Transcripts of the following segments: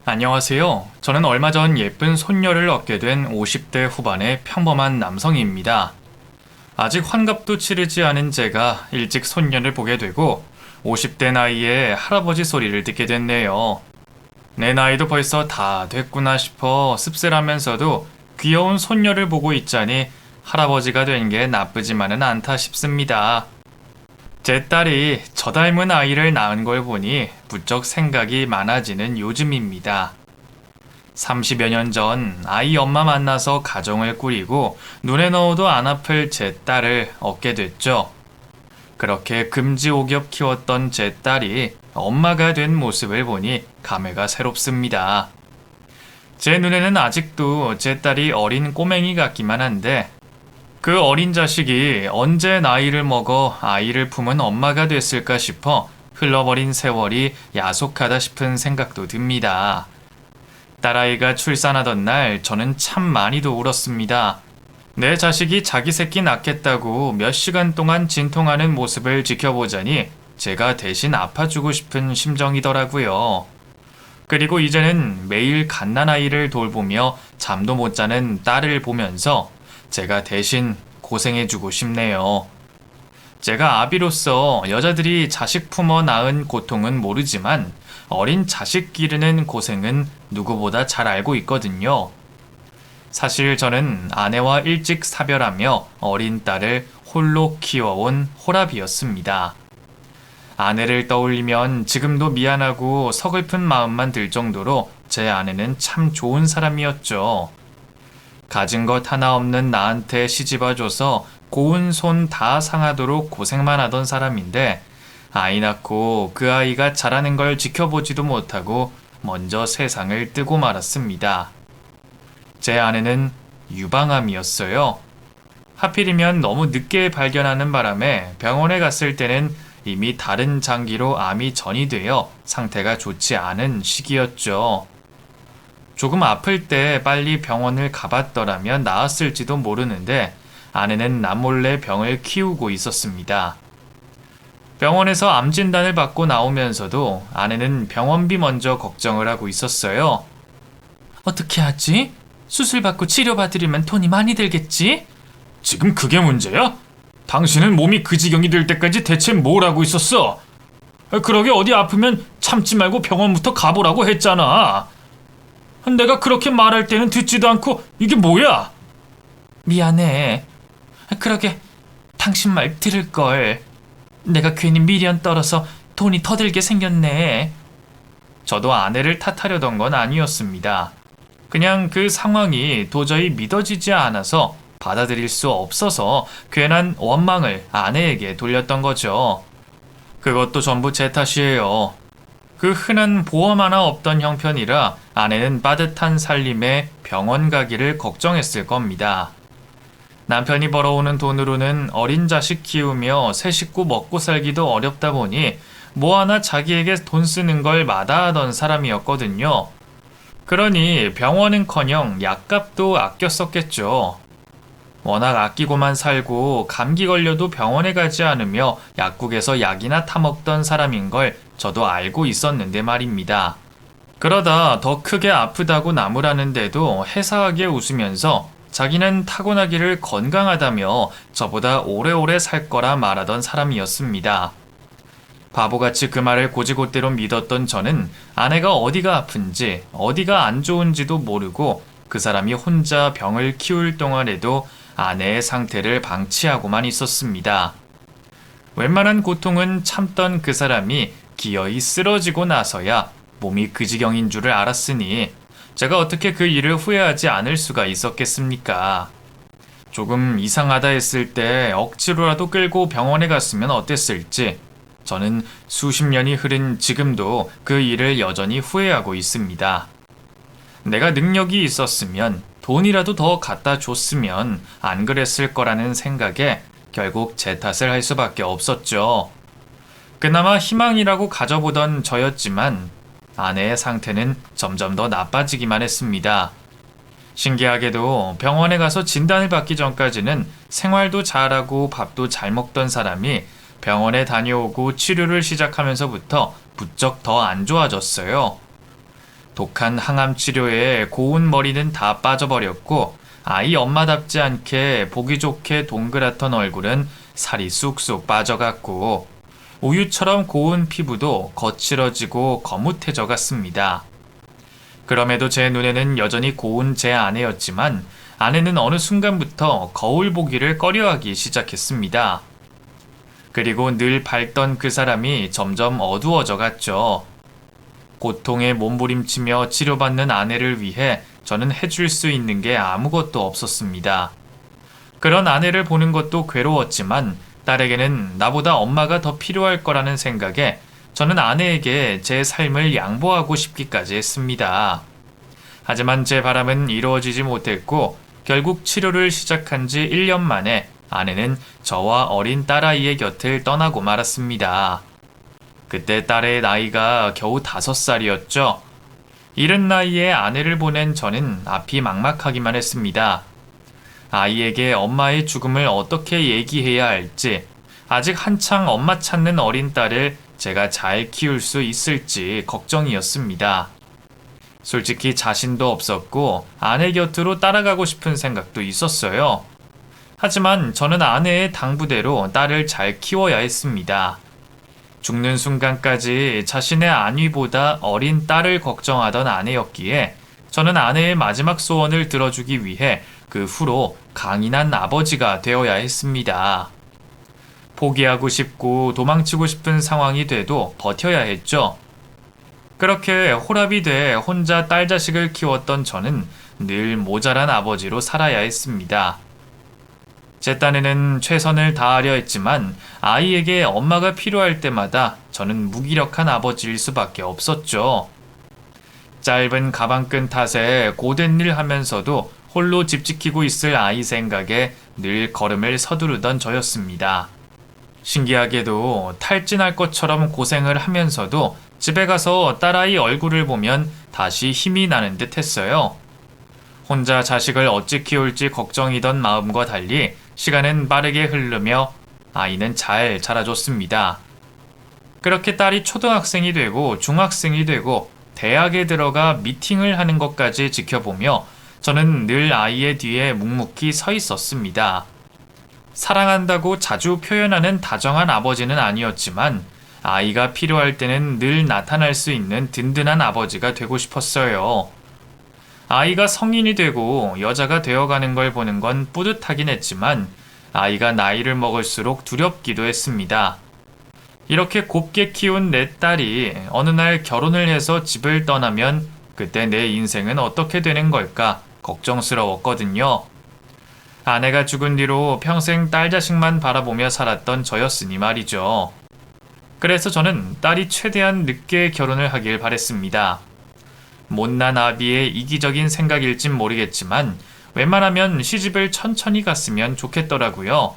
안녕하세요. 저는 얼마 전 예쁜 손녀를 얻게 된 50대 후반의 평범한 남성입니다. 아직 환갑도 치르지 않은 제가 일찍 손녀를 보게 되고 50대 나이에 할아버지 소리를 듣게 됐네요. 내 나이도 벌써 다 됐구나 싶어 씁쓸하면서도 귀여운 손녀를 보고 있자니 할아버지가 된 게 나쁘지만은 않다 싶습니다. 제 딸이 저 닮은 아이를 낳은 걸 보니 부쩍 생각이 많아지는 요즘입니다. 30여 년 전 아이 엄마 만나서 가정을 꾸리고 눈에 넣어도 안 아플 제 딸을 얻게 됐죠. 그렇게 금지옥엽 키웠던 제 딸이 엄마가 된 모습을 보니 감회가 새롭습니다. 제 눈에는 아직도 제 딸이 어린 꼬맹이 같기만 한데 그 어린 자식이 언제 나이를 먹어 아이를 품은 엄마가 됐을까 싶어 흘러버린 세월이 야속하다 싶은 생각도 듭니다. 딸아이가 출산하던 날 저는 참 많이도 울었습니다. 내 자식이 자기 새끼 낳겠다고 몇 시간 동안 진통하는 모습을 지켜보자니 제가 대신 아파주고 싶은 심정이더라고요. 그리고 이제는 매일 갓난아이를 돌보며 잠도 못 자는 딸을 보면서 제가 대신 고생해주고 싶네요. 제가 아비로서 여자들이 자식 품어 낳은 고통은 모르지만 어린 자식 기르는 고생은 누구보다 잘 알고 있거든요. 사실 저는 아내와 일찍 사별하며 어린 딸을 홀로 키워온 호랍이었습니다. 아내를 떠올리면 지금도 미안하고 서글픈 마음만 들 정도로 제 아내는 참 좋은 사람이었죠. 가진 것 하나 없는 나한테 시집와줘서 고운 손 다 상하도록 고생만 하던 사람인데 아이 낳고 그 아이가 자라는 걸 지켜보지도 못하고 먼저 세상을 뜨고 말았습니다. 제 아내는 유방암이었어요. 하필이면 너무 늦게 발견하는 바람에 병원에 갔을 때는 이미 다른 장기로 암이 전이되어 상태가 좋지 않은 시기였죠. 조금 아플 때 빨리 병원을 가봤더라면 나았을지도 모르는데 아내는 남몰래 병을 키우고 있었습니다. 병원에서 암 진단을 받고 나오면서도 아내는 병원비 먼저 걱정을 하고 있었어요. 어떻게 하지? 수술 받고 치료받으려면 돈이 많이 들겠지? 지금 그게 문제야? 당신은 몸이 그 지경이 될 때까지 대체 뭘 하고 있었어? 그러게 어디 아프면 참지 말고 병원부터 가보라고 했잖아. 내가 그렇게 말할 때는 듣지도 않고 이게 뭐야? 미안해. 그러게 당신 말 들을걸. 내가 괜히 미련 떨어서 돈이 더 들게 생겼네. 저도 아내를 탓하려던 건 아니었습니다. 그냥 그 상황이 도저히 믿어지지 않아서 받아들일 수 없어서 괜한 원망을 아내에게 돌렸던 거죠. 그것도 전부 제 탓이에요. 그 흔한 보험 하나 없던 형편이라 아내는 빠듯한 살림에 병원 가기를 걱정했을 겁니다. 남편이 벌어오는 돈으로는 어린 자식 키우며 새 식구 먹고 살기도 어렵다 보니 뭐 하나 자기에게 돈 쓰는 걸 마다하던 사람이었거든요. 그러니 병원은커녕 약값도 아껴 썼겠죠. 워낙 아끼고만 살고 감기 걸려도 병원에 가지 않으며 약국에서 약이나 타먹던 사람인 걸 저도 알고 있었는데 말입니다. 그러다 더 크게 아프다고 나무라는데도 해사하게 웃으면서 자기는 타고나기를 건강하다며 저보다 오래오래 살 거라 말하던 사람이었습니다. 바보같이 그 말을 고지곳대로 믿었던 저는 아내가 어디가 아픈지 어디가 안 좋은지도 모르고 그 사람이 혼자 병을 키울 동안에도 아내의 상태를 방치하고만 있었습니다. 웬만한 고통은 참던 그 사람이 기어이 쓰러지고 나서야 몸이 그 지경인 줄을 알았으니 제가 어떻게 그 일을 후회하지 않을 수가 있었겠습니까? 조금 이상하다 했을 때 억지로라도 끌고 병원에 갔으면 어땠을지 저는 수십 년이 흐른 지금도 그 일을 여전히 후회하고 있습니다. 내가 능력이 있었으면 돈이라도 더 갖다 줬으면 안 그랬을 거라는 생각에 결국 제 탓을 할 수밖에 없었죠. 그나마 희망이라고 가져보던 저였지만 아내의 상태는 점점 더 나빠지기만 했습니다. 신기하게도 병원에 가서 진단을 받기 전까지는 생활도 잘하고 밥도 잘 먹던 사람이 병원에 다녀오고 치료를 시작하면서부터 부쩍 더 안 좋아졌어요. 독한 항암 치료에 고운 머리는 다 빠져버렸고 아이 엄마답지 않게 보기 좋게 동그랗던 얼굴은 살이 쑥쑥 빠져갔고 우유처럼 고운 피부도 거칠어지고 거뭇해져 갔습니다. 그럼에도 제 눈에는 여전히 고운 제 아내였지만 아내는 어느 순간부터 거울 보기를 꺼려하기 시작했습니다. 그리고 늘 밝던 그 사람이 점점 어두워져 갔죠. 고통에 몸부림치며 치료받는 아내를 위해 저는 해줄 수 있는 게 아무것도 없었습니다. 그런 아내를 보는 것도 괴로웠지만 딸에게는 나보다 엄마가 더 필요할 거라는 생각에 저는 아내에게 제 삶을 양보하고 싶기까지 했습니다. 하지만 제 바람은 이루어지지 못했고 결국 치료를 시작한 지 1년 만에 아내는 저와 어린 딸아이의 곁을 떠나고 말았습니다. 그때 딸의 나이가 겨우 5살이었죠. 이른 나이에 아내를 보낸 저는 앞이 막막하기만 했습니다. 아이에게 엄마의 죽음을 어떻게 얘기해야 할지, 아직 한창 엄마 찾는 어린 딸을 제가 잘 키울 수 있을지 걱정이었습니다. 솔직히 자신도 없었고 아내 곁으로 따라가고 싶은 생각도 있었어요. 하지만 저는 아내의 당부대로 딸을 잘 키워야 했습니다. 죽는 순간까지 자신의 안위보다 어린 딸을 걱정하던 아내였기에 저는 아내의 마지막 소원을 들어주기 위해 그 후로 강인한 아버지가 되어야 했습니다. 포기하고 싶고 도망치고 싶은 상황이 돼도 버텨야 했죠. 그렇게 홀압이 돼 혼자 딸 자식을 키웠던 저는 늘 모자란 아버지로 살아야 했습니다. 제 딴에는 최선을 다하려 했지만 아이에게 엄마가 필요할 때마다 저는 무기력한 아버지일 수밖에 없었죠. 짧은 가방끈 탓에 고된 일 하면서도 홀로 집 지키고 있을 아이 생각에 늘 걸음을 서두르던 저였습니다. 신기하게도 탈진할 것처럼 고생을 하면서도 집에 가서 딸아이 얼굴을 보면 다시 힘이 나는 듯 했어요. 혼자 자식을 어찌 키울지 걱정이던 마음과 달리 시간은 빠르게 흐르며 아이는 잘 자라줬습니다. 그렇게 딸이 초등학생이 되고 중학생이 되고 대학에 들어가 미팅을 하는 것까지 지켜보며 저는 늘 아이의 뒤에 묵묵히 서 있었습니다. 사랑한다고 자주 표현하는 다정한 아버지는 아니었지만 아이가 필요할 때는 늘 나타날 수 있는 든든한 아버지가 되고 싶었어요. 아이가 성인이 되고 여자가 되어가는 걸 보는 건 뿌듯하긴 했지만 아이가 나이를 먹을수록 두렵기도 했습니다. 이렇게 곱게 키운 내 딸이 어느 날 결혼을 해서 집을 떠나면 그때 내 인생은 어떻게 되는 걸까 걱정스러웠거든요. 아내가 죽은 뒤로 평생 딸 자식만 바라보며 살았던 저였으니 말이죠. 그래서 저는 딸이 최대한 늦게 결혼을 하길 바랬습니다. 못난 아비의 이기적인 생각일진 모르겠지만 웬만하면 시집을 천천히 갔으면 좋겠더라고요.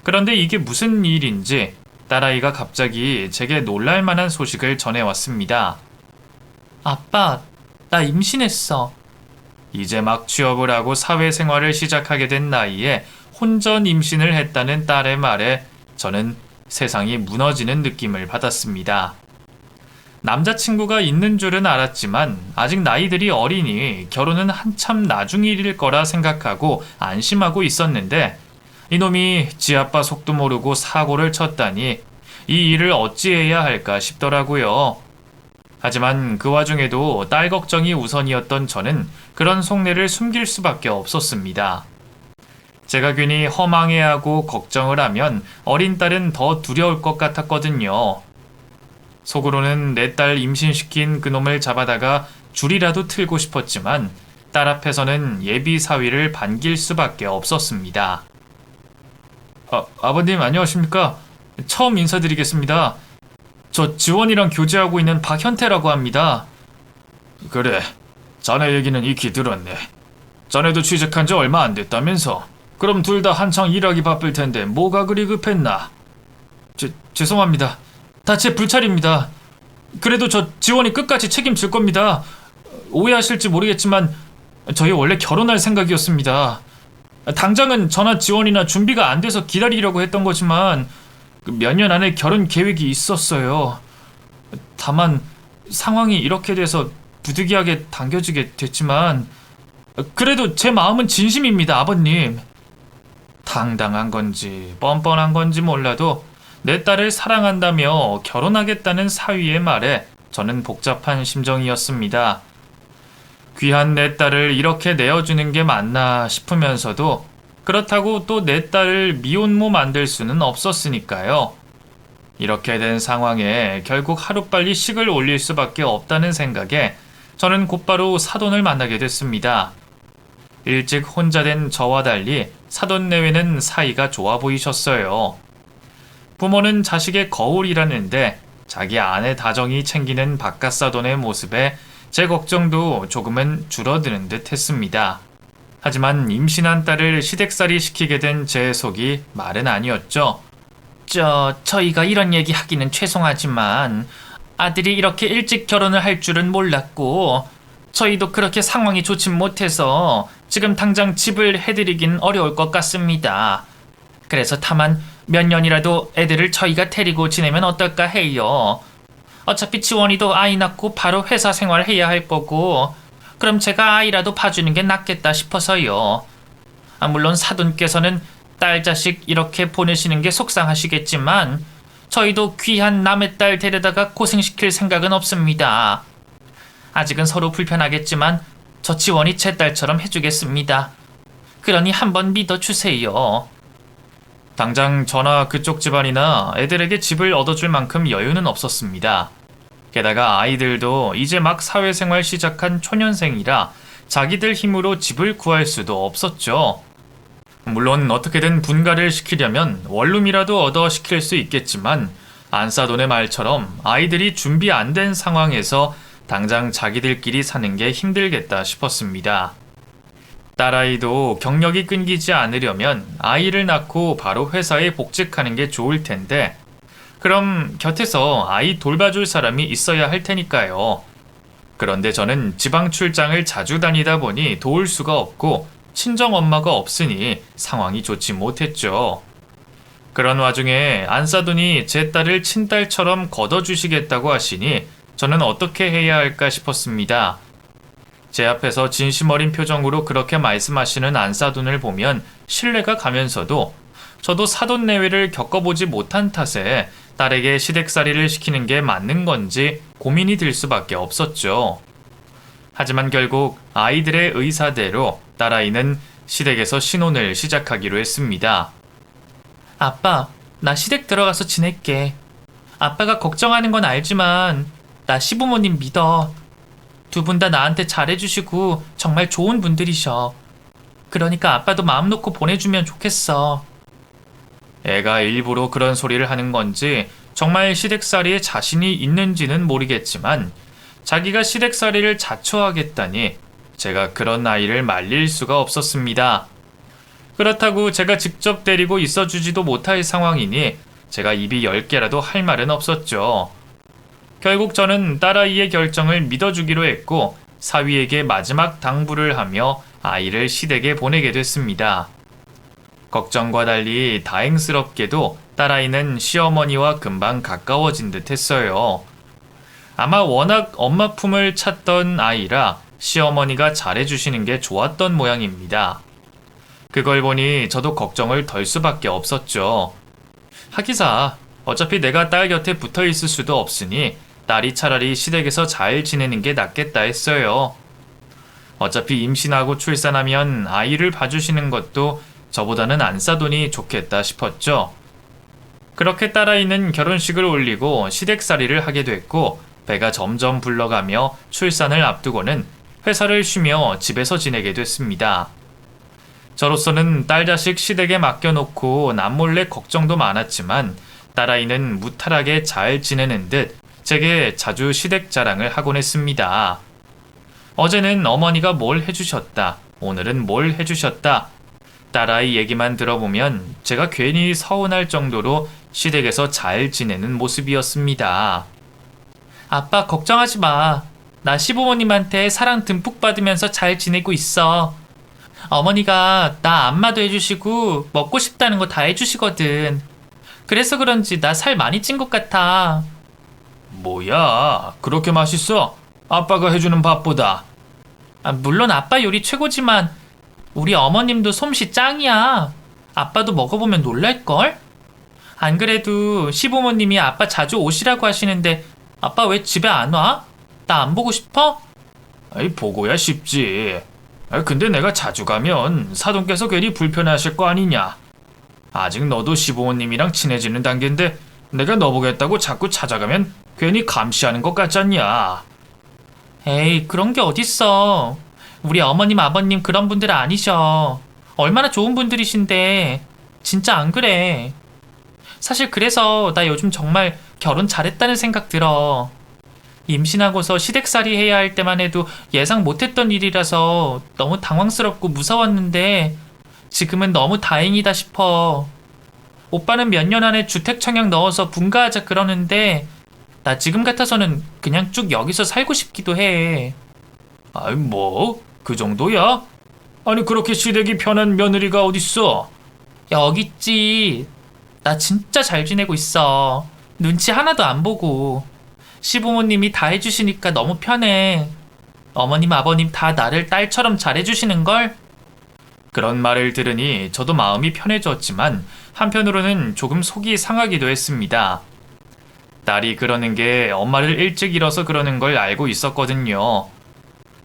그런데 이게 무슨 일인지 딸아이가 갑자기 제게 놀랄만한 소식을 전해왔습니다. 아빠, 나 임신했어. 이제 막 취업을 하고 사회생활을 시작하게 된 나이에 혼전 임신을 했다는 딸의 말에 저는 세상이 무너지는 느낌을 받았습니다. 남자친구가 있는 줄은 알았지만 아직 나이들이 어리니 결혼은 한참 나중 일일 거라 생각하고 안심하고 있었는데 이놈이 지 아빠 속도 모르고 사고를 쳤다니 이 일을 어찌해야 할까 싶더라고요. 하지만 그 와중에도 딸 걱정이 우선이었던 저는 그런 속내를 숨길 수밖에 없었습니다. 제가 괜히 허망해하고 걱정을 하면 어린 딸은 더 두려울 것 같았거든요. 속으로는 내 딸 임신시킨 그놈을 잡아다가 줄이라도 틀고 싶었지만 딸 앞에서는 예비 사위를 반길 수밖에 없었습니다. 아버님 안녕하십니까? 처음 인사드리겠습니다. 저 지원이랑 교제하고 있는 박현태라고 합니다. 그래, 자네 얘기는 익히 들었네. 자네도 취직한 지 얼마 안 됐다면서. 그럼 둘 다 한창 일하기 바쁠 텐데 뭐가 그리 급했나? 죄송합니다. 다 제 불찰입니다. 그래도 저 지원이 끝까지 책임질 겁니다. 오해하실지 모르겠지만 저희 원래 결혼할 생각이었습니다. 당장은 저나 지원이나 준비가 안 돼서 기다리려고 했던 거지만 몇 년 안에 결혼 계획이 있었어요. 다만 상황이 이렇게 돼서 부득이하게 당겨지게 됐지만 그래도 제 마음은 진심입니다, 아버님. 당당한 건지 뻔뻔한 건지 몰라도 내 딸을 사랑한다며 결혼하겠다는 사위의 말에 저는 복잡한 심정이었습니다. 귀한 내 딸을 이렇게 내어주는 게 맞나 싶으면서도 그렇다고 또 내 딸을 미혼모 만들 수는 없었으니까요. 이렇게 된 상황에 결국 하루빨리 식을 올릴 수밖에 없다는 생각에 저는 곧바로 사돈을 만나게 됐습니다. 일찍 혼자 된 저와 달리 사돈 내외는 사이가 좋아 보이셨어요. 부모는 자식의 거울이라는데 자기 아내 다정히 챙기는 바깥사돈의 모습에 제 걱정도 조금은 줄어드는 듯 했습니다. 하지만 임신한 딸을 시댁살이 시키게 된 제 속이 말은 아니었죠. 저희가 이런 얘기 하기는 죄송하지만 아들이 이렇게 일찍 결혼을 할 줄은 몰랐고 저희도 그렇게 상황이 좋진 못해서 지금 당장 집을 해드리긴 어려울 것 같습니다. 그래서 다만 몇 년이라도 애들을 저희가 데리고 지내면 어떨까 해요. 어차피 지원이도 아이 낳고 바로 회사 생활해야 할 거고 그럼 제가 아이라도 봐주는 게 낫겠다 싶어서요. 물론 사돈께서는 딸 자식 이렇게 보내시는 게 속상하시겠지만 저희도 귀한 남의 딸 데려다가 고생시킬 생각은 없습니다. 아직은 서로 불편하겠지만 저 지원이 제 딸처럼 해주겠습니다. 그러니 한번 믿어주세요. 당장 저나 그쪽 집안이나 애들에게 집을 얻어줄 만큼 여유는 없었습니다. 게다가 아이들도 이제 막 사회생활 시작한 초년생이라 자기들 힘으로 집을 구할 수도 없었죠. 물론 어떻게든 분가를 시키려면 원룸이라도 얻어 시킬 수 있겠지만 안사돈의 말처럼 아이들이 준비 안 된 상황에서 당장 자기들끼리 사는 게 힘들겠다 싶었습니다. 딸아이도 경력이 끊기지 않으려면 아이를 낳고 바로 회사에 복직하는 게 좋을 텐데 그럼 곁에서 아이 돌봐줄 사람이 있어야 할 테니까요. 그런데 저는 지방 출장을 자주 다니다 보니 도울 수가 없고 친정엄마가 없으니 상황이 좋지 못했죠. 그런 와중에 안사돈이 제 딸을 친딸처럼 걷어주시겠다고 하시니 저는 어떻게 해야 할까 싶었습니다. 제 앞에서 진심 어린 표정으로 그렇게 말씀하시는 안사돈을 보면 신뢰가 가면서도 저도 사돈 내외를 겪어보지 못한 탓에 딸에게 시댁살이를 시키는 게 맞는 건지 고민이 들 수밖에 없었죠. 하지만 결국 아이들의 의사대로 딸아이는 시댁에서 신혼을 시작하기로 했습니다. 아빠, 나 시댁 들어가서 지낼게. 아빠가 걱정하는 건 알지만 나 시부모님 믿어. 두 분 다 나한테 잘해주시고 정말 좋은 분들이셔. 그러니까 아빠도 마음 놓고 보내주면 좋겠어. 애가 일부러 그런 소리를 하는 건지 정말 시댁살이에 자신이 있는지는 모르겠지만 자기가 시댁살이를 자처하겠다니 제가 그런 아이를 말릴 수가 없었습니다. 그렇다고 제가 직접 데리고 있어주지도 못할 상황이니 제가 입이 10개라도 할 말은 없었죠. 결국 저는 딸아이의 결정을 믿어주기로 했고 사위에게 마지막 당부를 하며 아이를 시댁에 보내게 됐습니다. 걱정과 달리 다행스럽게도 딸아이는 시어머니와 금방 가까워진 듯 했어요. 아마 워낙 엄마 품을 찾던 아이라 시어머니가 잘해주시는 게 좋았던 모양입니다. 그걸 보니 저도 걱정을 덜 수밖에 없었죠. 하기사 어차피 내가 딸 곁에 붙어 있을 수도 없으니 딸이 차라리 시댁에서 잘 지내는 게 낫겠다 했어요. 어차피 임신하고 출산하면 아이를 봐주시는 것도 저보다는 안사돈이 좋겠다 싶었죠. 그렇게 딸아이는 결혼식을 올리고 시댁살이를 하게 됐고 배가 점점 불러가며 출산을 앞두고는 회사를 쉬며 집에서 지내게 됐습니다. 저로서는 딸 자식 시댁에 맡겨놓고 남몰래 걱정도 많았지만 딸아이는 무탈하게 잘 지내는 듯 제게 자주 시댁 자랑을 하곤 했습니다. 어제는 어머니가 뭘 해주셨다. 오늘은 뭘 해주셨다. 딸아이 얘기만 들어보면 제가 괜히 서운할 정도로 시댁에서 잘 지내는 모습이었습니다. 아빠 걱정하지 마. 나 시부모님한테 사랑 듬뿍 받으면서 잘 지내고 있어. 어머니가 나 안마도 해주시고 먹고 싶다는 거 다 해주시거든. 그래서 그런지 나 살 많이 찐 것 같아. 뭐야, 그렇게 맛있어? 아빠가 해주는 밥보다. 물론 아빠 요리 최고지만 우리 어머님도 솜씨 짱이야. 아빠도 먹어보면 놀랄걸? 안 그래도 시부모님이 아빠 자주 오시라고 하시는데 아빠 왜 집에 안 와? 나 안 보고 싶어? 보고야 쉽지. 근데 내가 자주 가면 사돈께서 괜히 불편해하실 거 아니냐. 아직 너도 시부모님이랑 친해지는 단계인데 내가 너 보겠다고 자꾸 찾아가면 괜히 감시하는 것 같잖냐. 에이, 그런 게 어딨어. 우리 어머님, 아버님 그런 분들 아니셔. 얼마나 좋은 분들이신데. 진짜 안 그래. 사실 그래서 나 요즘 정말 결혼 잘했다는 생각 들어. 임신하고서 시댁살이 해야 할 때만 해도 예상 못했던 일이라서 너무 당황스럽고 무서웠는데 지금은 너무 다행이다 싶어. 오빠는 몇 년 안에 주택 청약 넣어서 분가하자 그러는데 나 지금 같아서는 그냥 쭉 여기서 살고 싶기도 해. 뭐? 그 정도야? 아니 그렇게 시댁이 편한 며느리가 어딨어? 여기 있지. 나 진짜 잘 지내고 있어. 눈치 하나도 안 보고. 시부모님이 다 해주시니까 너무 편해. 어머님, 아버님 다 나를 딸처럼 잘해주시는걸? 그런 말을 들으니 저도 마음이 편해졌지만 한편으로는 조금 속이 상하기도 했습니다. 딸이 그러는 게 엄마를 일찍 잃어서 그러는 걸 알고 있었거든요.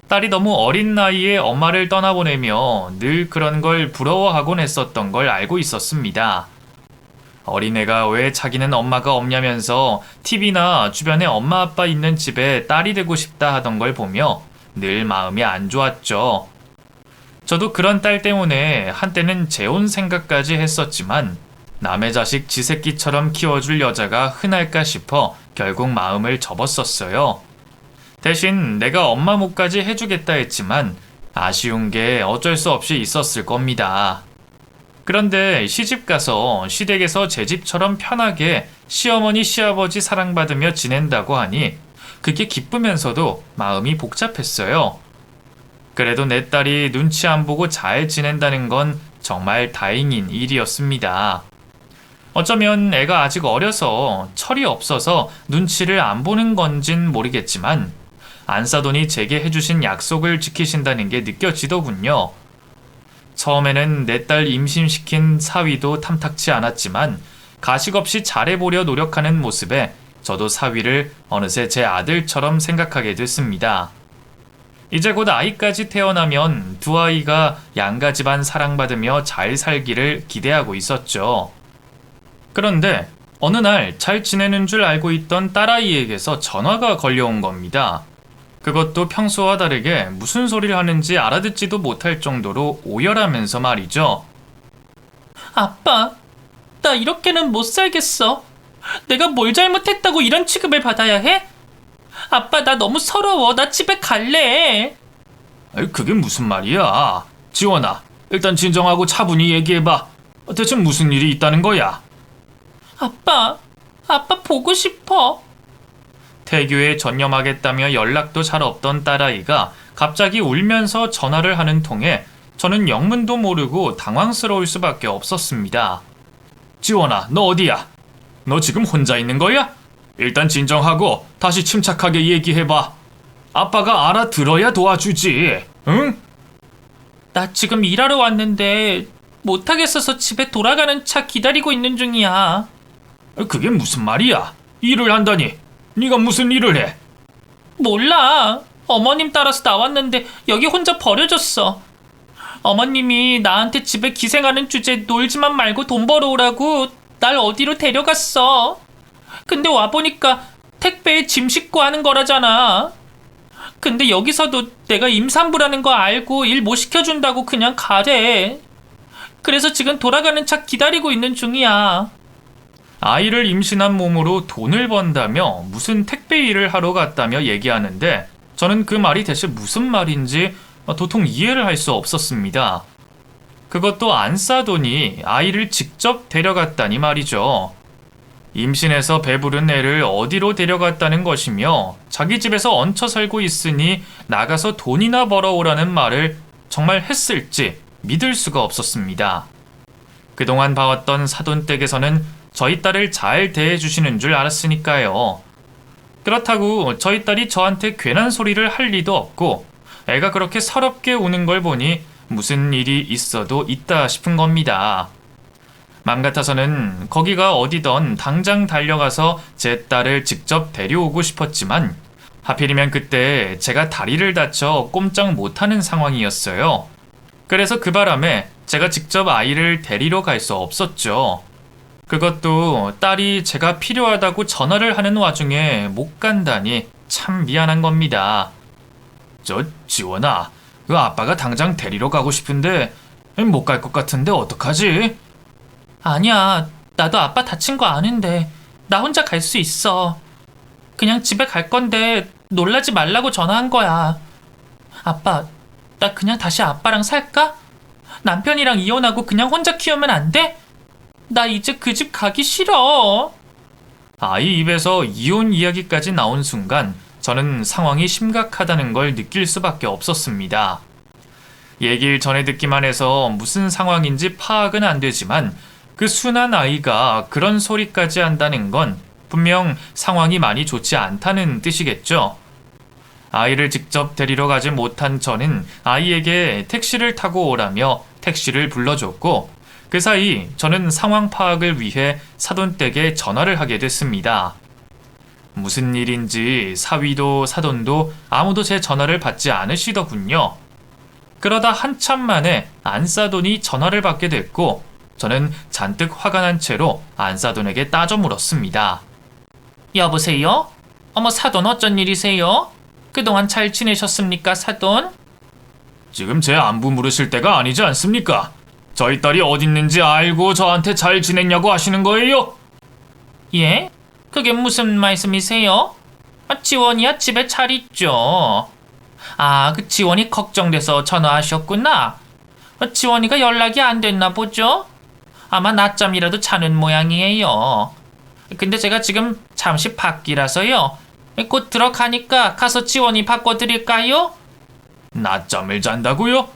딸이 너무 어린 나이에 엄마를 떠나보내며 늘 그런 걸 부러워하곤 했었던 걸 알고 있었습니다. 어린애가 왜 자기는 엄마가 없냐면서 TV나 주변에 엄마 아빠 있는 집에 딸이 되고 싶다 하던 걸 보며 늘 마음이 안 좋았죠. 저도 그런 딸 때문에 한때는 재혼 생각까지 했었지만 남의 자식 지 새끼처럼 키워줄 여자가 흔할까 싶어 결국 마음을 접었었어요. 대신 내가 엄마 몫까지 해주겠다 했지만 아쉬운 게 어쩔 수 없이 있었을 겁니다. 그런데 시집가서 시댁에서 제 집처럼 편하게 시어머니 시아버지 사랑받으며 지낸다고 하니 그게 기쁘면서도 마음이 복잡했어요. 그래도 내 딸이 눈치 안 보고 잘 지낸다는 건 정말 다행인 일이었습니다. 어쩌면 애가 아직 어려서 철이 없어서 눈치를 안 보는 건진 모르겠지만 안사돈이 제게 해주신 약속을 지키신다는 게 느껴지더군요. 처음에는 내 딸 임신시킨 사위도 탐탁치 않았지만 가식 없이 잘해보려 노력하는 모습에 저도 사위를 어느새 제 아들처럼 생각하게 됐습니다. 이제 곧 아이까지 태어나면 두 아이가 양가 집안 사랑받으며 잘 살기를 기대하고 있었죠. 그런데 어느 날 잘 지내는 줄 알고 있던 딸아이에게서 전화가 걸려온 겁니다. 그것도 평소와 다르게 무슨 소리를 하는지 알아듣지도 못할 정도로 오열하면서 말이죠. 아빠, 나 이렇게는 못 살겠어. 내가 뭘 잘못했다고 이런 취급을 받아야 해? 아빠, 나 너무 서러워. 나 집에 갈래. 그게 무슨 말이야? 지원아, 일단 진정하고 차분히 얘기해봐. 대체 무슨 일이 있다는 거야? 아빠 보고 싶어. 태교에 전념하겠다며 연락도 잘 없던 딸아이가 갑자기 울면서 전화를 하는 통에 저는 영문도 모르고 당황스러울 수밖에 없었습니다. 지원아, 너 어디야? 너 지금 혼자 있는 거야? 일단 진정하고 다시 침착하게 얘기해봐. 아빠가 알아들어야 도와주지, 응? 나 지금 일하러 왔는데 못하겠어서 집에 돌아가는 차 기다리고 있는 중이야. 그게 무슨 말이야? 일을 한다니. 네가 무슨 일을 해? 몰라. 어머님 따라서 나왔는데 여기 혼자 버려졌어. 어머님이 나한테 집에 기생하는 주제에 놀지만 말고 돈 벌어오라고 날 어디로 데려갔어. 근데 와보니까 택배에 짐 싣고 하는 거라잖아. 근데 여기서도 내가 임산부라는 거 알고 일 못 시켜준다고 그냥 가래. 그래서 지금 돌아가는 차 기다리고 있는 중이야. 아이를 임신한 몸으로 돈을 번다며 무슨 택배 일을 하러 갔다며 얘기하는데 저는 그 말이 대체 무슨 말인지 도통 이해를 할 수 없었습니다. 그것도 안싸돈이 아이를 직접 데려갔다니 말이죠. 임신해서 배부른 애를 어디로 데려갔다는 것이며 자기 집에서 얹혀 살고 있으니 나가서 돈이나 벌어오라는 말을 정말 했을지 믿을 수가 없었습니다. 그동안 봐왔던 사돈댁에서는 저희 딸을 잘 대해주시는 줄 알았으니까요. 그렇다고 저희 딸이 저한테 괜한 소리를 할 리도 없고 애가 그렇게 서럽게 우는 걸 보니 무슨 일이 있어도 있다 싶은 겁니다. 맘 같아서는 거기가 어디던 당장 달려가서 제 딸을 직접 데려오고 싶었지만 하필이면 그때 제가 다리를 다쳐 꼼짝 못하는 상황이었어요. 그래서 그 바람에 제가 직접 아이를 데리러 갈 수 없었죠. 그것도 딸이 제가 필요하다고 전화를 하는 와중에 못 간다니 참 미안한 겁니다. 지원아, 그 아빠가 당장 데리러 가고 싶은데 못 갈 것 같은데 어떡하지? 아니야, 나도 아빠 다친 거 아는데 나 혼자 갈 수 있어. 그냥 집에 갈 건데 놀라지 말라고 전화한 거야. 아빠, 나 그냥 다시 아빠랑 살까? 남편이랑 이혼하고 그냥 혼자 키우면 안 돼? 나 이제 그 집 가기 싫어. 아이 입에서 이혼 이야기까지 나온 순간 저는 상황이 심각하다는 걸 느낄 수밖에 없었습니다. 얘기를 전해 듣기만 해서 무슨 상황인지 파악은 안 되지만 그 순한 아이가 그런 소리까지 한다는 건 분명 상황이 많이 좋지 않다는 뜻이겠죠. 아이를 직접 데리러 가지 못한 저는 아이에게 택시를 타고 오라며 택시를 불러줬고 그 사이 저는 상황 파악을 위해 사돈댁에 전화를 하게 됐습니다. 무슨 일인지 사위도 사돈도 아무도 제 전화를 받지 않으시더군요. 그러다 한참 만에 안사돈이 전화를 받게 됐고 저는 잔뜩 화가 난 채로 안사돈에게 따져 물었습니다. 여보세요? 어머, 사돈 어쩐 일이세요? 그동안 잘 지내셨습니까, 사돈? 지금 제 안부 물으실 때가 아니지 않습니까? 저희 딸이 어디 있는지 알고 저한테 잘 지냈냐고 하시는 거예요? 예? 그게 무슨 말씀이세요? 지원이야 집에 잘 있죠. 아, 그 지원이 걱정돼서 전화하셨구나. 지원이가 연락이 안 됐나 보죠? 아마 낮잠이라도 자는 모양이에요. 근데 제가 지금 잠시 밖이라서요. 곧 들어가니까 가서 지원이 바꿔드릴까요? 낮잠을 잔다고요?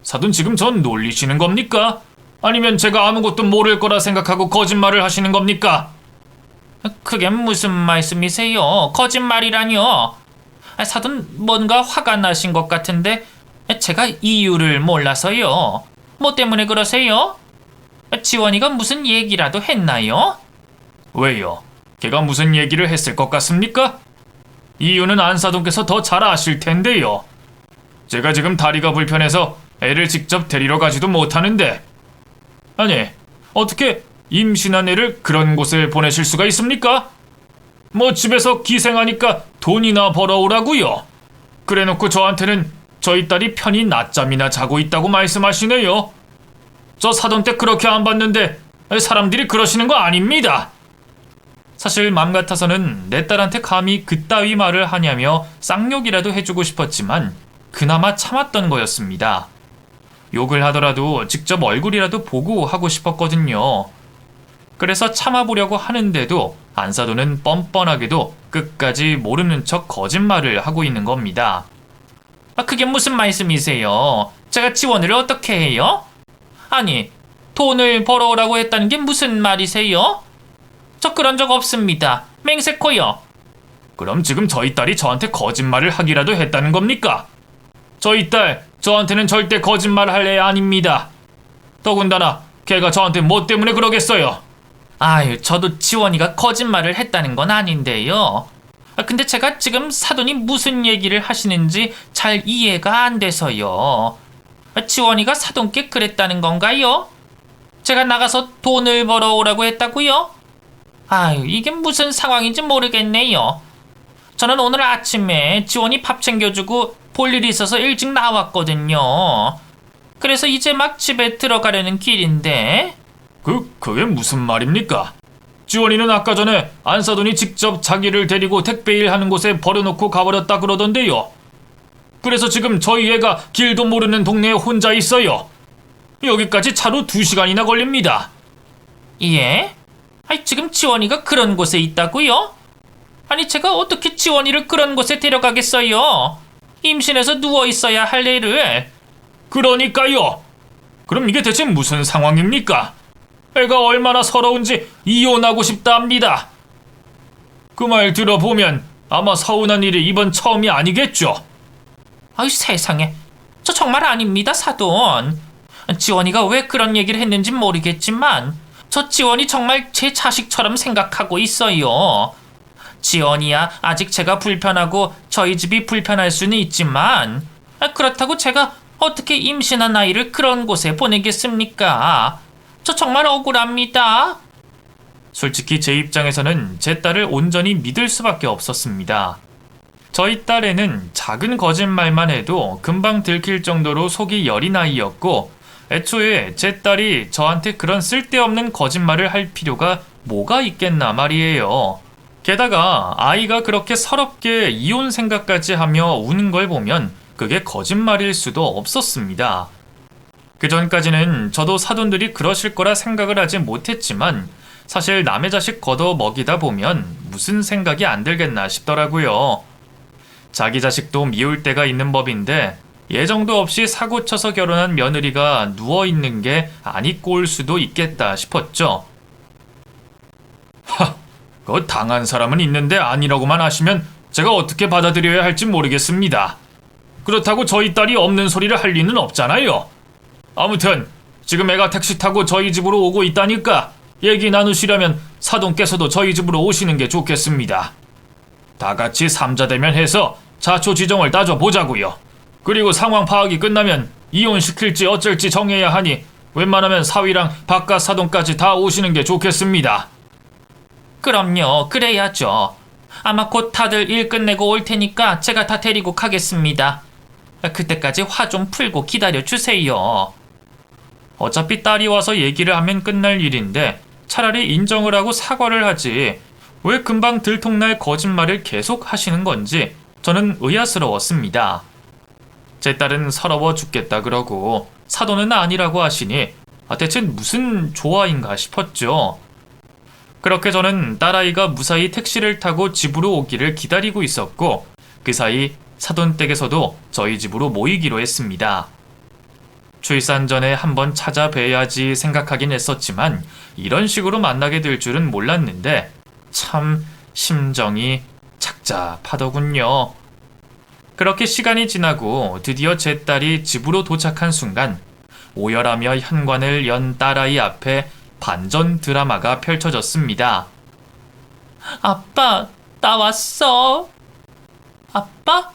사돈 지금 전 놀리시는 겁니까? 아니면 제가 아무것도 모를 거라 생각하고 거짓말을 하시는 겁니까? 그게 무슨 말씀이세요? 거짓말이라뇨? 사돈 뭔가 화가 나신 것 같은데 제가 이유를 몰라서요. 뭐 때문에 그러세요? 지원이가 무슨 얘기라도 했나요? 왜요? 걔가 무슨 얘기를 했을 것 같습니까? 이유는 안사돈께서 더 잘 아실 텐데요. 제가 지금 다리가 불편해서 애를 직접 데리러 가지도 못하는데 아니, 어떻게 임신한 애를 그런 곳에 보내실 수가 있습니까? 뭐 집에서 기생하니까 돈이나 벌어오라고요. 그래놓고 저한테는 저희 딸이 편히 낮잠이나 자고 있다고 말씀하시네요. 저 사돈 때 그렇게 안 봤는데 사람들이 그러시는 거 아닙니다. 사실 맘 같아서는 내 딸한테 감히 그따위 말을 하냐며 쌍욕이라도 해주고 싶었지만 그나마 참았던 거였습니다. 욕을 하더라도 직접 얼굴이라도 보고 하고 싶었거든요. 그래서 참아보려고 하는데도 안사돈은 뻔뻔하게도 끝까지 모르는 척 거짓말을 하고 있는 겁니다. 그게 무슨 말씀이세요? 제가 지원을 어떻게 해요? 아니, 돈을 벌어오라고 했다는 게 무슨 말이세요? 저 그런 적 없습니다. 맹세코요. 그럼 지금 저희 딸이 저한테 거짓말을 하기라도 했다는 겁니까? 저희 딸, 저한테는 절대 거짓말할 애 아닙니다. 더군다나 걔가 저한테 뭐 때문에 그러겠어요? 아유, 저도 지원이가 거짓말을 했다는 건 아닌데요. 근데 제가 지금 사돈이 무슨 얘기를 하시는지 잘 이해가 안 돼서요. 지원이가 사돈께 그랬다는 건가요? 제가 나가서 돈을 벌어오라고 했다고요? 아유, 이게 무슨 상황인지 모르겠네요. 저는 오늘 아침에 지원이 밥 챙겨주고 볼 일이 있어서 일찍 나왔거든요. 그래서 이제 막 집에 들어가려는 길인데. 그게 무슨 말입니까? 지원이는 아까 전에 안사돈이 직접 자기를 데리고 택배일 하는 곳에 버려놓고 가버렸다 그러던데요. 그래서 지금 저희 애가 길도 모르는 동네에 혼자 있어요. 여기까지 차로 2시간이나 걸립니다. 예? 아니, 지금 지원이가 그런 곳에 있다고요? 아니, 제가 어떻게 지원이를 그런 곳에 데려가겠어요? 임신해서 누워있어야 할 애를. 그러니까요. 그럼 이게 대체 무슨 상황입니까? 애가 얼마나 서러운지 이혼하고 싶다 합니다. 그 말 들어보면 아마 서운한 일이 이번 처음이 아니겠죠? 아이 세상에. 저 정말 아닙니다, 사돈. 지원이가 왜 그런 얘기를 했는지 모르겠지만 저 지원이 정말 제 자식처럼 생각하고 있어요. 지원이야 아직 제가 불편하고 저희 집이 불편할 수는 있지만 그렇다고 제가 어떻게 임신한 아이를 그런 곳에 보내겠습니까? 저 정말 억울합니다. 솔직히 제 입장에서는 제 딸을 온전히 믿을 수밖에 없었습니다. 저희 딸애는 작은 거짓말만 해도 금방 들킬 정도로 속이 여린 아이였고 애초에 제 딸이 저한테 그런 쓸데없는 거짓말을 할 필요가 뭐가 있겠나 말이에요. 게다가 아이가 그렇게 서럽게 이혼 생각까지 하며 우는 걸 보면 그게 거짓말일 수도 없었습니다. 그 전까지는 저도 사돈들이 그러실 거라 생각을 하지 못했지만 사실 남의 자식 걷어 먹이다 보면 무슨 생각이 안 들겠나 싶더라고요. 자기 자식도 미울 때가 있는 법인데 예정도 없이 사고 쳐서 결혼한 며느리가 누워있는 게 안 입고 올 수도 있겠다 싶었죠. 그거 당한 사람은 있는데 아니라고만 하시면 제가 어떻게 받아들여야 할지 모르겠습니다. 그렇다고 저희 딸이 없는 소리를 할 리는 없잖아요. 아무튼 지금 애가 택시 타고 저희 집으로 오고 있다니까 얘기 나누시려면 사돈께서도 저희 집으로 오시는 게 좋겠습니다. 다 같이 삼자대면 해서 자초지종을 따져보자고요. 그리고 상황 파악이 끝나면 이혼시킬지 어쩔지 정해야 하니 웬만하면 사위랑 바깥 사돈까지 다 오시는 게 좋겠습니다. 그럼요, 그래야죠. 아마 곧 다들 일 끝내고 올 테니까 제가 다 데리고 가겠습니다. 그때까지 화 좀 풀고 기다려주세요. 어차피 딸이 와서 얘기를 하면 끝날 일인데 차라리 인정을 하고 사과를 하지 왜 금방 들통날 거짓말을 계속 하시는 건지 저는 의아스러웠습니다. 제 딸은 서러워 죽겠다 그러고 사돈은 아니라고 하시니 대체 무슨 조화인가 싶었죠. 그렇게 저는 딸아이가 무사히 택시를 타고 집으로 오기를 기다리고 있었고 그 사이 사돈 댁에서도 저희 집으로 모이기로 했습니다. 출산 전에 한번 찾아뵈야지 생각하긴 했었지만 이런 식으로 만나게 될 줄은 몰랐는데 참 심정이 착잡하더군요. 그렇게 시간이 지나고 드디어 제 딸이 집으로 도착한 순간 오열하며 현관을 연 딸아이 앞에 반전 드라마가 펼쳐졌습니다. 아빠, 나 왔어. 아빠?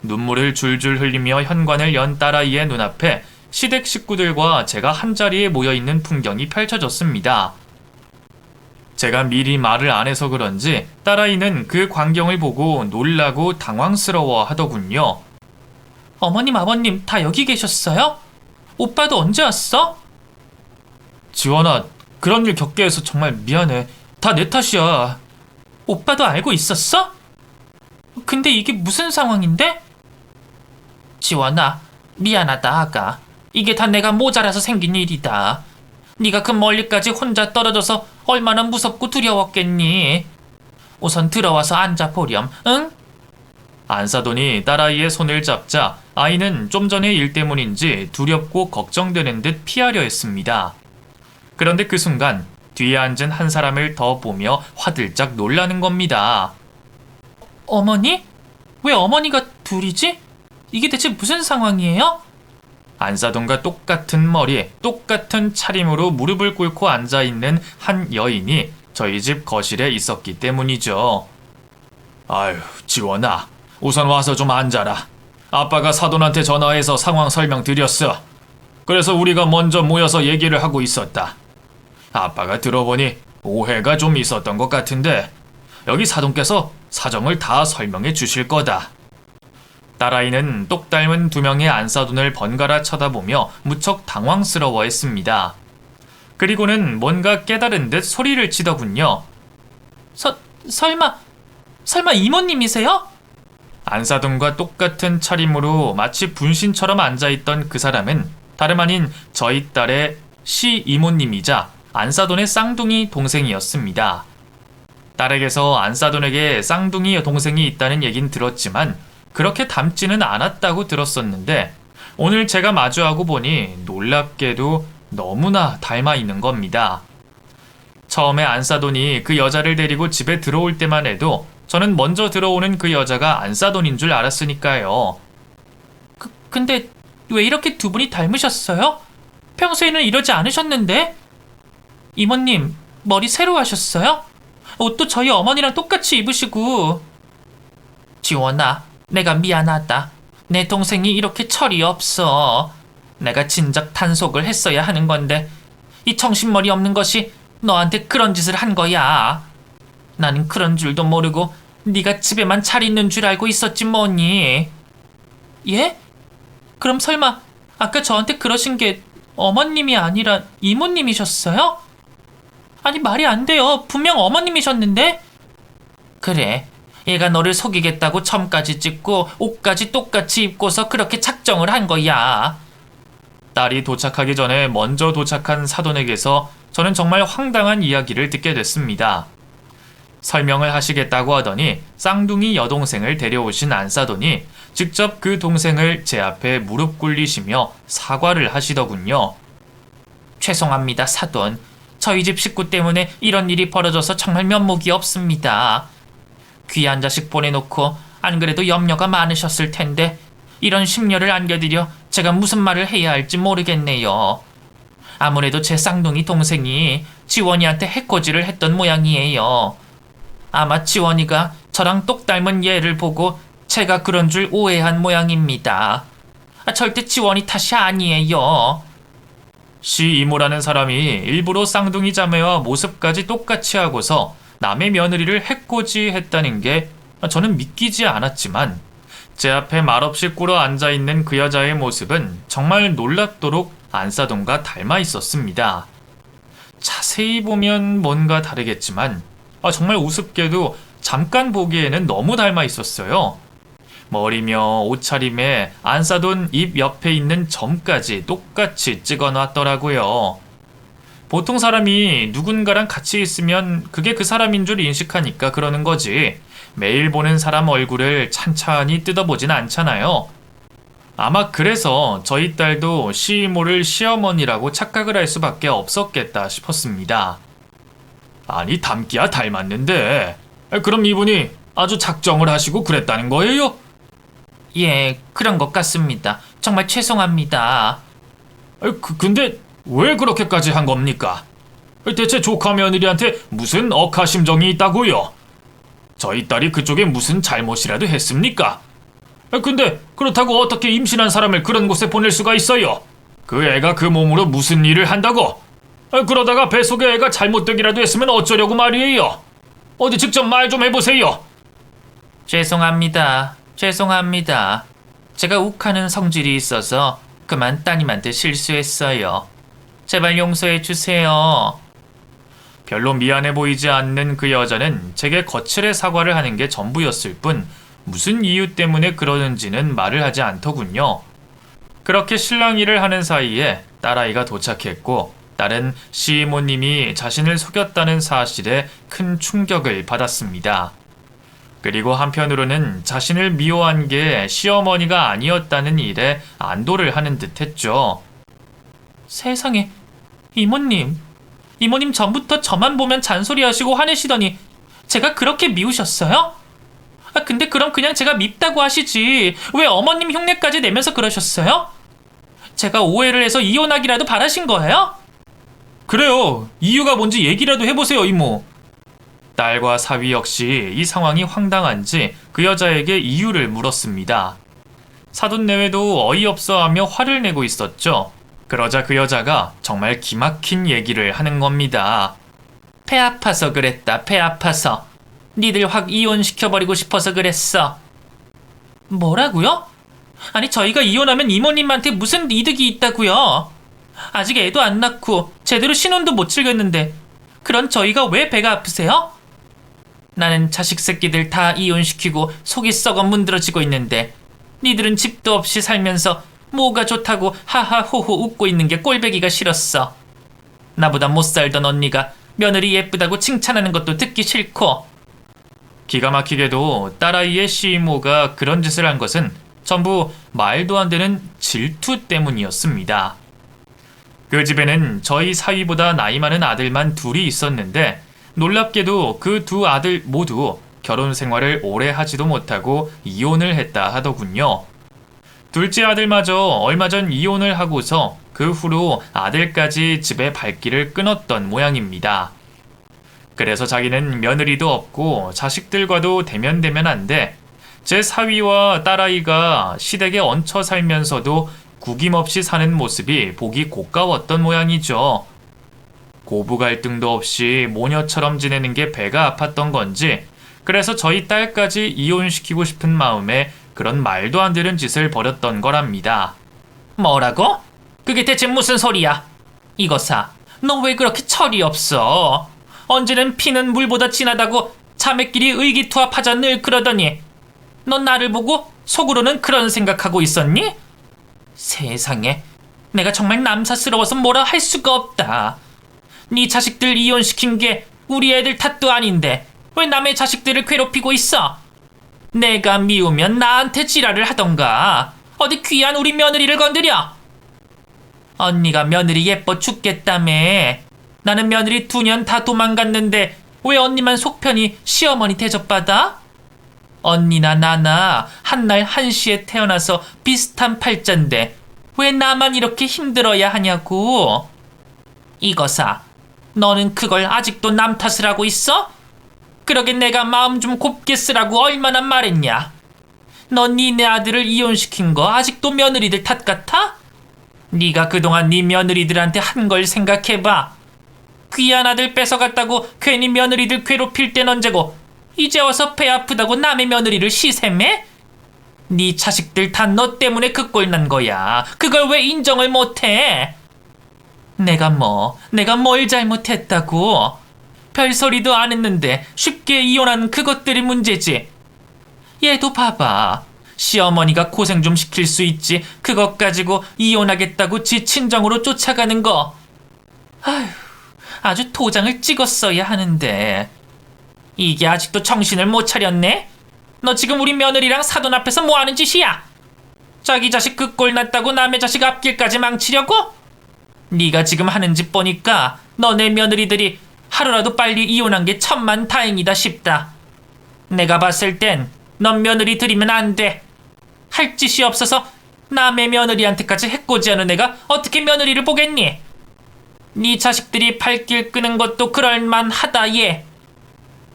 눈물을 줄줄 흘리며 현관을 연 딸아이의 눈앞에 시댁 식구들과 제가 한자리에 모여있는 풍경이 펼쳐졌습니다. 제가 미리 말을 안 해서 그런지 딸아이는 그 광경을 보고 놀라고 당황스러워 하더군요. 어머님, 아버님 다 여기 계셨어요? 오빠도 언제 왔어? 지원아, 그런 일 겪게 해서 정말 미안해. 다 내 탓이야. 오빠도 알고 있었어? 근데 이게 무슨 상황인데? 지원아, 미안하다 아가. 이게 다 내가 모자라서 생긴 일이다. 네가 그 멀리까지 혼자 떨어져서 얼마나 무섭고 두려웠겠니? 우선 들어와서 앉아보렴, 응? 안사돈이 딸아이의 손을 잡자 아이는 좀 전의 일 때문인지 두렵고 걱정되는 듯 피하려 했습니다. 그런데 그 순간 뒤에 앉은 한 사람을 더 보며 화들짝 놀라는 겁니다. 어머니? 왜 어머니가 둘이지? 이게 대체 무슨 상황이에요? 안사돈과 똑같은 머리, 똑같은 차림으로 무릎을 꿇고 앉아있는 한 여인이 저희 집 거실에 있었기 때문이죠. 아유, 지원아. 우선 와서 좀 앉아라. 아빠가 사돈한테 전화해서 상황 설명드렸어. 그래서 우리가 먼저 모여서 얘기를 하고 있었다. 아빠가 들어보니 오해가 좀 있었던 것 같은데 여기 사돈께서 사정을 다 설명해 주실 거다. 딸아이는 똑 닮은 두 명의 안사돈을 번갈아 쳐다보며 무척 당황스러워했습니다. 그리고는 뭔가 깨달은 듯 소리를 치더군요. 설마 이모님이세요? 안사돈과 똑같은 차림으로 마치 분신처럼 앉아있던 그 사람은 다름 아닌 저희 딸의 시이모님이자 안사돈의 쌍둥이 동생이었습니다. 딸에게서 안사돈에게 쌍둥이 동생이 있다는 얘긴 들었지만 그렇게 닮지는 않았다고 들었었는데 오늘 제가 마주하고 보니 놀랍게도 너무나 닮아 있는 겁니다. 처음에 안사돈이 그 여자를 데리고 집에 들어올 때만 해도 저는 먼저 들어오는 그 여자가 안사돈인 줄 알았으니까요. 근데 왜 이렇게 두 분이 닮으셨어요? 평소에는 이러지 않으셨는데? 이모님, 머리 새로 하셨어요? 옷도 저희 어머니랑 똑같이 입으시고. 지원아, 내가 미안하다. 내 동생이 이렇게 철이 없어. 내가 진작 단속을 했어야 하는 건데 이 정신머리 없는 것이 너한테 그런 짓을 한 거야. 나는 그런 줄도 모르고 네가 집에만 잘 있는 줄 알고 있었지 뭐니. 예? 그럼 설마 아까 저한테 그러신 게 어머님이 아니라 이모님이셨어요? 아니 말이 안 돼요. 분명 어머님이셨는데? 그래, 얘가 너를 속이겠다고 점까지 찍고 옷까지 똑같이 입고서 그렇게 작정을 한 거야. 딸이 도착하기 전에 먼저 도착한 사돈에게서 저는 정말 황당한 이야기를 듣게 됐습니다. 설명을 하시겠다고 하더니 쌍둥이 여동생을 데려오신 안사돈이 직접 그 동생을 제 앞에 무릎 꿇리시며 사과를 하시더군요. 죄송합니다, 사돈. 저희 집 식구 때문에 이런 일이 벌어져서 정말 면목이 없습니다. 귀한 자식 보내놓고 안 그래도 염려가 많으셨을 텐데 이런 심려를 안겨드려 제가 무슨 말을 해야 할지 모르겠네요. 아무래도 제 쌍둥이 동생이 지원이한테 해코지를 했던 모양이에요. 아마 지원이가 저랑 똑 닮은 얘를 보고 제가 그런 줄 오해한 모양입니다. 절대 지원이 탓이 아니에요. 시 이모라는 사람이 일부러 쌍둥이 자매와 모습까지 똑같이 하고서 남의 며느리를 해코지했다는 게 저는 믿기지 않았지만 제 앞에 말없이 꿇어 앉아있는 그 여자의 모습은 정말 놀랍도록 안사돈과 닮아 있었습니다. 자세히 보면 뭔가 다르겠지만 정말 우습게도 잠깐 보기에는 너무 닮아 있었어요. 머리며 옷차림에 안사돈 입 옆에 있는 점까지 똑같이 찍어놨더라고요. 보통 사람이 누군가랑 같이 있으면 그게 그 사람인 줄 인식하니까 그러는 거지 매일 보는 사람 얼굴을 찬찬히 뜯어보진 않잖아요. 아마 그래서 저희 딸도 시이모를 시어머니라고 착각을 할 수밖에 없었겠다 싶었습니다. 아니 닮기야 닮았는데 그럼 이분이 아주 작정을 하시고 그랬다는 거예요? 예, 그런 것 같습니다. 정말 죄송합니다. 근데 왜 그렇게까지 한 겁니까? 대체 조카 며느리한테 무슨 억하심정이 있다고요? 저희 딸이 그쪽에 무슨 잘못이라도 했습니까? 근데 그렇다고 어떻게 임신한 사람을 그런 곳에 보낼 수가 있어요? 그 애가 그 몸으로 무슨 일을 한다고? 그러다가 뱃속에 애가 잘못되기라도 했으면 어쩌려고 말이에요? 어디 직접 말 좀 해보세요. 죄송합니다. 제가 욱하는 성질이 있어서 그만 따님한테 실수했어요. 제발 용서해 주세요. 별로 미안해 보이지 않는 그 여자는 제게 거칠게 사과를 하는 게 전부였을 뿐 무슨 이유 때문에 그러는지는 말을 하지 않더군요. 그렇게 신랑 일을 하는 사이에 딸아이가 도착했고 딸은 시이모님이 자신을 속였다는 사실에 큰 충격을 받았습니다. 그리고 한편으로는 자신을 미워한 게 시어머니가 아니었다는 일에 안도를 하는 듯 했죠. 세상에, 이모님 전부터 저만 보면 잔소리하시고 화내시더니 제가 그렇게 미우셨어요? 근데 그럼 그냥 제가 밉다고 하시지 왜 어머님 흉내까지 내면서 그러셨어요? 제가 오해를 해서 이혼하기라도 바라신 거예요? 그래요. 이유가 뭔지 얘기라도 해보세요, 이모. 딸과 사위 역시 이 상황이 황당한지 그 여자에게 이유를 물었습니다. 사돈 내외도 어이없어하며 화를 내고 있었죠. 그러자 그 여자가 정말 기막힌 얘기를 하는 겁니다. 배 아파서 그랬다. 배 아파서. 니들 확 이혼시켜버리고 싶어서 그랬어. 뭐라고요? 아니 저희가 이혼하면 이모님한테 무슨 이득이 있다고요? 아직 애도 안 낳고 제대로 신혼도 못 즐겼는데 그런 저희가 왜 배가 아프세요? 나는 자식 새끼들 다 이혼시키고 속이 썩어 문드러지고 있는데 니들은 집도 없이 살면서 뭐가 좋다고 하하호호 웃고 있는 게 꼴배기가 싫었어. 나보다 못 살던 언니가 며느리 예쁘다고 칭찬하는 것도 듣기 싫고. 기가 막히게도 딸아이의 시이모가 그런 짓을 한 것은 전부 말도 안 되는 질투 때문이었습니다. 그 집에는 저희 사위보다 나이 많은 아들만 둘이 있었는데 놀랍게도 그 두 아들 모두 결혼 생활을 오래 하지도 못하고 이혼을 했다 하더군요. 둘째 아들마저 얼마 전 이혼을 하고서 그 후로 아들까지 집에 발길을 끊었던 모양입니다. 그래서 자기는 며느리도 없고 자식들과도 대면대면한데 제 사위와 딸아이가 시댁에 얹혀 살면서도 구김없이 사는 모습이 보기 고가웠던 모양이죠. 고부 갈등도 없이 모녀처럼 지내는 게 배가 아팠던 건지 그래서 저희 딸까지 이혼시키고 싶은 마음에 그런 말도 안 되는 짓을 벌였던 거랍니다. 뭐라고? 그게 대체 무슨 소리야? 이거사, 너 왜 그렇게 철이 없어? 언제는 피는 물보다 진하다고 자매끼리 의기투합하자 늘 그러더니 넌 나를 보고 속으로는 그런 생각하고 있었니? 세상에, 내가 정말 남사스러워서 뭐라 할 수가 없다. 네 자식들 이혼시킨 게 우리 애들 탓도 아닌데 왜 남의 자식들을 괴롭히고 있어? 내가 미우면 나한테 지랄을 하던가 어디 귀한 우리 며느리를 건드려? 언니가 며느리 예뻐 죽겠다며. 나는 며느리 2년 다 도망갔는데 왜 언니만 속편히 시어머니 대접받아? 언니나 나나 한날 한시에 태어나서 비슷한 팔자인데 왜 나만 이렇게 힘들어야 하냐고. 이거사, 너는 그걸 아직도 남 탓을 하고 있어? 그러게 내가 마음 좀 곱게 쓰라고 얼마나 말했냐. 넌 니네 아들을 이혼시킨 거 아직도 며느리들 탓 같아? 네가 그동안 네 며느리들한테 한 걸 생각해봐. 귀한 아들 뺏어갔다고 괜히 며느리들 괴롭힐 땐 언제고 이제 와서 배 아프다고 남의 며느리를 시샘해? 네 자식들 다 너 때문에 그 꼴 난 거야. 그걸 왜 인정을 못해? 내가 뭘 잘못했다고? 별소리도 안 했는데 쉽게 이혼한 그것들이 문제지. 얘도 봐봐. 시어머니가 고생 좀 시킬 수 있지 그것 가지고 이혼하겠다고 지 친정으로 쫓아가는 거. 아휴, 아주 도장을 찍었어야 하는데. 이게 아직도 정신을 못 차렸네? 너 지금 우리 며느리랑 사돈 앞에서 뭐 하는 짓이야? 자기 자식 그 꼴 났다고 남의 자식 앞길까지 망치려고? 네가 지금 하는 짓 보니까 너네 며느리들이 하루라도 빨리 이혼한 게 천만 다행이다 싶다. 내가 봤을 땐 넌 며느리 들이면 안 돼. 할 짓이 없어서 남의 며느리한테까지 해코지하는 애가 어떻게 며느리를 보겠니? 네 자식들이 발길 끄는 것도 그럴만하다 얘.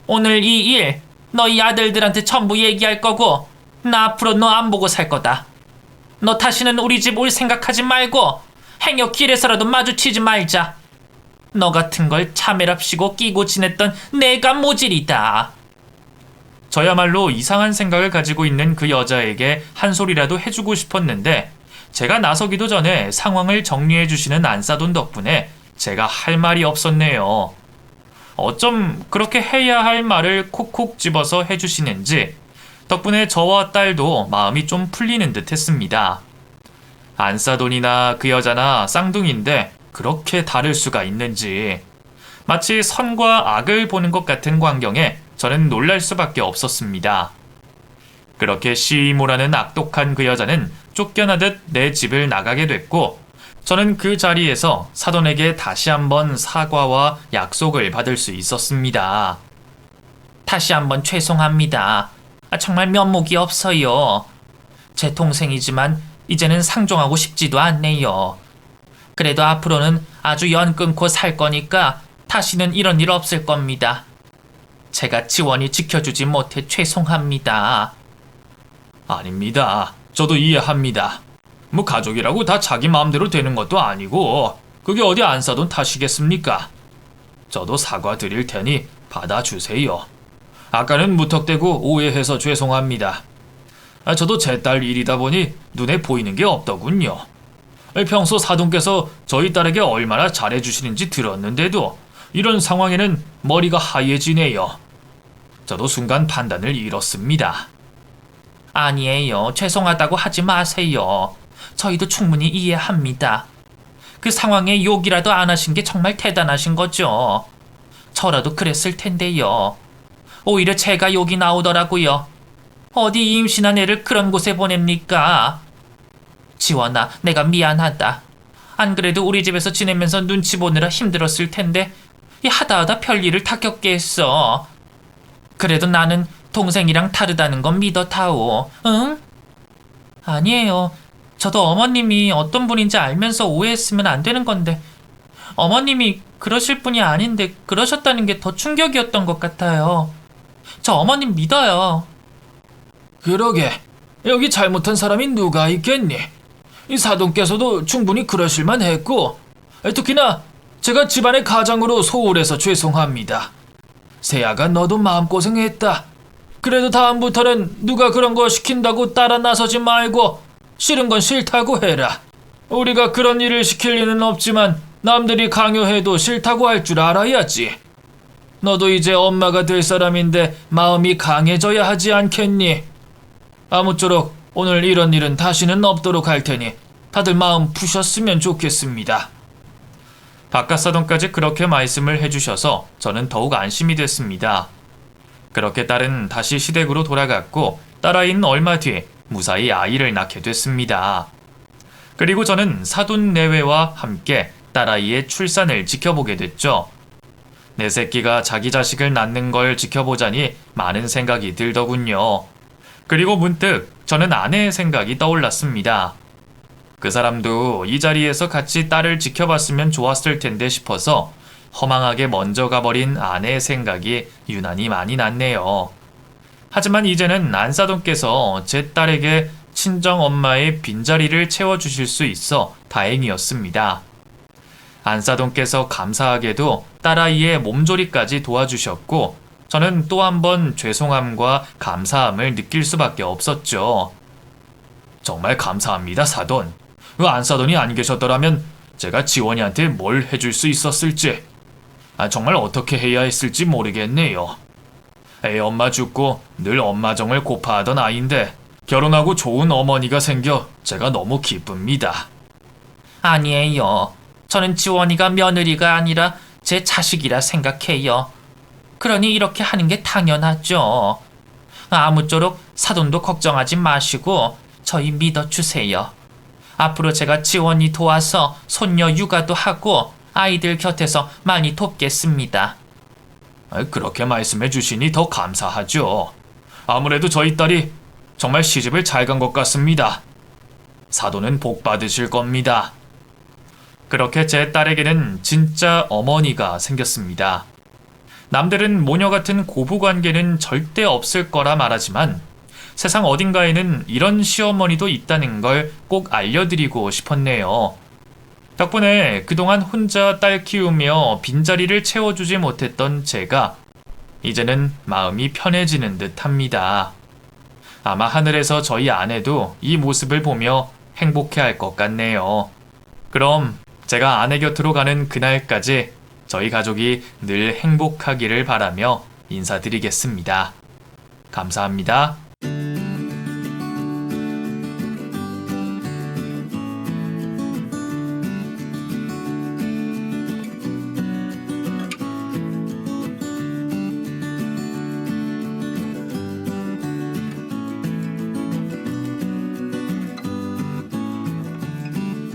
오늘 이 일 너희 아들들한테 전부 얘기할 거고 나 앞으로 너 안 보고 살 거다. 너 다시는 우리 집 올 생각하지 말고 행여 길에서라도 마주치지 말자. 너 같은 걸 차매랍시고 끼고 지냈던 내가 모질이다. 저야말로 이상한 생각을 가지고 있는 그 여자에게 한 소리라도 해주고 싶었는데 제가 나서기도 전에 상황을 정리해 주시는 안사돈 덕분에 제가 할 말이 없었네요. 어쩜 그렇게 해야 할 말을 콕콕 집어서 해주시는지 덕분에 저와 딸도 마음이 좀 풀리는 듯 했습니다. 안사돈이나 그 여자나 쌍둥이인데 그렇게 다를 수가 있는지 마치 선과 악을 보는 것 같은 광경에 저는 놀랄 수밖에 없었습니다. 그렇게 시이모라는 악독한 그 여자는 쫓겨나듯 내 집을 나가게 됐고 저는 그 자리에서 사돈에게 다시 한번 사과와 약속을 받을 수 있었습니다. 다시 한번 죄송합니다. 정말 면목이 없어요. 제 동생이지만 이제는 상종하고 싶지도 않네요. 그래도 앞으로는 아주 연 끊고 살 거니까 다시는 이런 일 없을 겁니다. 제가 지원이 지켜주지 못해 죄송합니다. 아닙니다. 저도 이해합니다. 뭐 가족이라고 다 자기 마음대로 되는 것도 아니고 그게 어디 안사돈 탓이겠습니까? 저도 사과 드릴 테니 받아주세요. 아까는 무턱대고 오해해서 죄송합니다. 저도 제 딸 일이다 보니 눈에 보이는 게 없더군요. 평소 사돈께서 저희 딸에게 얼마나 잘해주시는지 들었는데도 이런 상황에는 머리가 하얘지네요. 저도 순간 판단을 잃었습니다. 아니에요. 죄송하다고 하지 마세요. 저희도 충분히 이해합니다. 그 상황에 욕이라도 안 하신 게 정말 대단하신 거죠. 저라도 그랬을 텐데요. 오히려 제가 욕이 나오더라고요. 어디 임신한 애를 그런 곳에 보냅니까? 지원아, 내가 미안하다. 안 그래도 우리 집에서 지내면서 눈치 보느라 힘들었을 텐데 하다 별일을 다 겪게 했어. 그래도 나는 동생이랑 다르다는 건 믿어타오. 응? 아니에요. 저도 어머님이 어떤 분인지 알면서 오해했으면 안 되는 건데 어머님이 그러실 분이 아닌데 그러셨다는 게 더 충격이었던 것 같아요. 저 어머님 믿어요. 그러게, 여기 잘못한 사람이 누가 있겠니? 이 사돈께서도 충분히 그러실만 했고, 특히나 제가 집안의 가장으로 소홀해서 죄송합니다. 세아가 너도 마음고생했다. 그래도 다음부터는 누가 그런 거 시킨다고 따라 나서지 말고 싫은 건 싫다고 해라. 우리가 그런 일을 시킬 리는 없지만 남들이 강요해도 싫다고 할 줄 알아야지. 너도 이제 엄마가 될 사람인데 마음이 강해져야 하지 않겠니? 아무쪼록 오늘 이런 일은 다시는 없도록 할 테니 다들 마음 푸셨으면 좋겠습니다. 바깥사돈까지 그렇게 말씀을 해주셔서 저는 더욱 안심이 됐습니다. 그렇게 딸은 다시 시댁으로 돌아갔고 딸아이는 얼마 뒤 무사히 아이를 낳게 됐습니다. 그리고 저는 사돈 내외와 함께 딸아이의 출산을 지켜보게 됐죠. 내 새끼가 자기 자식을 낳는 걸 지켜보자니 많은 생각이 들더군요. 그리고 문득 저는 아내의 생각이 떠올랐습니다. 그 사람도 이 자리에서 같이 딸을 지켜봤으면 좋았을 텐데 싶어서 허망하게 먼저 가버린 아내의 생각이 유난히 많이 났네요. 하지만 이제는 안사돈께서 제 딸에게 친정엄마의 빈자리를 채워주실 수 있어 다행이었습니다. 안사돈께서 감사하게도 딸아이의 몸조리까지 도와주셨고 저는 또 한 번 죄송함과 감사함을 느낄 수밖에 없었죠. 정말 감사합니다, 사돈. 안사돈이 안 계셨더라면 제가 지원이한테 뭘 해줄 수 있었을지, 정말 어떻게 해야 했을지 모르겠네요. 엄마 죽고 늘 엄마정을 고파하던 아이인데 결혼하고 좋은 어머니가 생겨 제가 너무 기쁩니다. 아니에요. 저는 지원이가 며느리가 아니라 제 자식이라 생각해요. 그러니 이렇게 하는 게 당연하죠. 아무쪼록 사돈도 걱정하지 마시고 저희 믿어주세요. 앞으로 제가 지원이 도와서 손녀 육아도 하고 아이들 곁에서 많이 돕겠습니다. 그렇게 말씀해 주시니 더 감사하죠. 아무래도 저희 딸이 정말 시집을 잘 간 것 같습니다. 사돈은 복 받으실 겁니다. 그렇게 제 딸에게는 진짜 어머니가 생겼습니다. 남들은 모녀 같은 고부관계는 절대 없을 거라 말하지만 세상 어딘가에는 이런 시어머니도 있다는 걸 꼭 알려드리고 싶었네요. 덕분에 그동안 혼자 딸 키우며 빈자리를 채워주지 못했던 제가 이제는 마음이 편해지는 듯 합니다. 아마 하늘에서 저희 아내도 이 모습을 보며 행복해할 것 같네요. 그럼 제가 아내 곁으로 가는 그날까지 저희 가족이 늘 행복하기를 바라며 인사드리겠습니다. 감사합니다.